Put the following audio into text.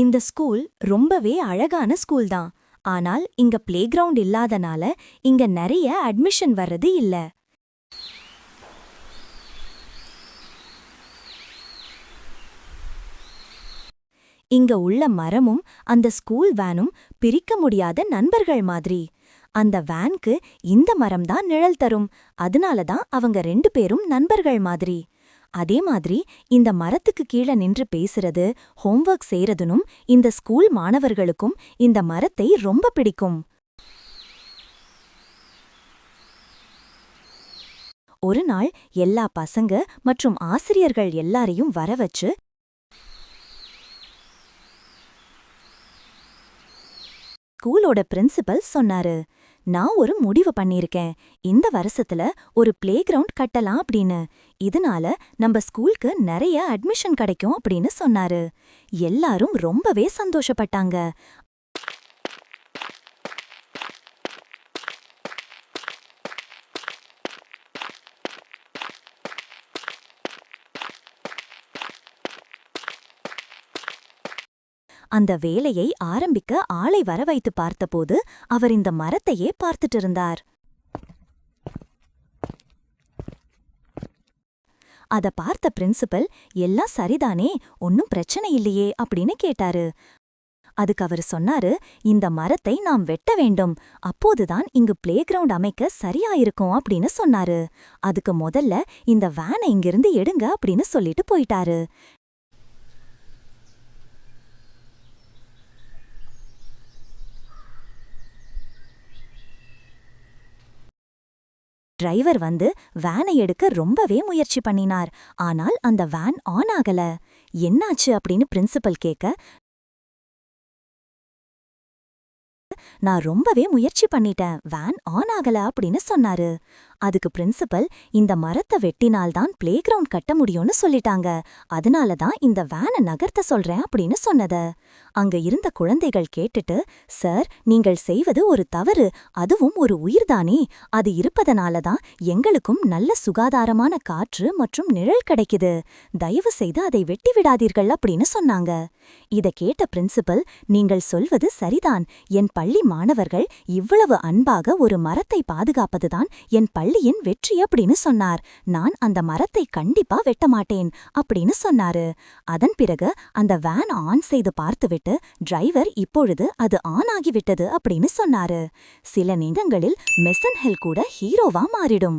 இந்த ஸ்கூல் ரொம்பவே அழகான ஸ்கூல் தான். ஆனால் இங்க பிளே கிரவுண்ட் இல்லாதனால இங்க நிறைய அட்மிஷன் வர்றது இல்ல. இங்க உள்ள மரமும் அந்த ஸ்கூல் வேனும் பிரிக்க முடியாத நண்பர்கள் மாதிரி. அந்த வேனுக்கு இந்த மரம்தான் நிழல் தரும். அதனால தான் அவங்க 2 பேரும் நண்பர்கள் மாதிரி. அதே மாதிரி இந்த மரத்துக்கு கீழ நின்று பேசுறது, ஹோம்வொர்க் செய்யறதுனும் இந்த ஸ்கூல் மாணவர்களுக்கும் இந்த மரத்தை ரொம்ப பிடிக்கும். ஒரு நாள் எல்லா பசங்க மற்றும் ஆசிரியர்கள் எல்லாரையும் வர வச்சு ஸ்கூலோட பிரின்சிபல் சொன்னாரு, நான் ஒரு முடிவு பண்ணிருக்கேன். இந்த வருஷத்துல ஒரு பிளே கிரவுண்ட் கட்டலாம் அப்படின்னு. இதனால நம்ம ஸ்கூலுக்கு நிறைய அட்மிஷன் கிடைக்கும் அப்படின்னு சொன்னாரு. எல்லாரும் ரொம்பவே சந்தோஷப்பட்டாங்க. அந்த வேலையை ஆரம்பிக்க ஆளை வர வைத்து பார்த்தபோது அவர் இந்த மரத்தையே பார்த்துட்டு இருந்தார். அத பார்த்த பிரின்சிபல், எல்லாம் சரிதானே, ஒன்னும் பிரச்சனை இல்லையே அப்படின்னு கேட்டாரு. அதுக்கு அவர் சொன்னாரு, இந்த மரத்தை நாம் வெட்ட வேண்டும். அப்போதுதான் இங்கு பிளே கிரவுண்ட் அமைக்க சரியாயிருக்கும் அப்படின்னு சொன்னாரு. அதுக்கு முதல்ல இந்த வேனை இங்கிருந்து எடுங்க அப்படின்னு சொல்லிட்டு போயிட்டாரு. டிரைவர் வந்து வேனை எடுக்க ரொம்பவே முயற்சி பண்ணினார். ஆனால் அந்த வேன் ஆன் ஆகல. என்னாச்சு அப்படின்னு பிரின்சிபல் கேட்க, நான் ரொம்பவே முயற்சி பண்ணிட்டேன், வேன் ஆன் ஆகல அப்படின்னு சொன்னாரு. அதுக்கு பிரின்சிபல், இந்த மரத்தை வெட்டினால்தான் பிளே கிரவுண்ட் கட்ட முடியும்னு சொல்லிட்டாங்க. அதனால தான் இந்த வேனை நகர்த்த சொல்றேன் அப்படின்னு சொன்னத அங்க இருந்த குழந்தைகள் கேட்டுட்டு, சார், நீங்கள் செய்வது ஒரு தவறு, அதுவும் ஒரு உயிர்தானே, அது இருப்பதனால தான் எங்களுக்கும் நல்ல சுகாதாரமான காற்று மற்றும் நிழல் கிடைக்குது. தயவு செய்து அதை வெட்டி விடாதீர்கள் அப்படின்னு சொன்னாங்க. இத கேட்ட பிரின்சிபல், நீங்கள் சொல்வது சரிதான், என் பள்ளி மாணவர்கள் இவ்வளவு அன்பாக ஒரு மரத்தை பாதுகாப்பதுதான் என் பள்ளியின் வெற்றி அப்படின்னு சொன்னார். நான் அந்த மரத்தை கண்டிப்பா வெட்ட மாட்டேன் அப்படின்னு சொன்னாரு. அதன் பிறகு அந்த வேன் ஆன் செய்து பார்த்துவிட்டு, டிரைவர் இப்பொழுது அது ஆன் ஆகிவிட்டது அப்படின்னு சொன்னாரு. சில நேரங்களில் மெசன் ஹெல் கூட ஹீரோவா மாறிடும்.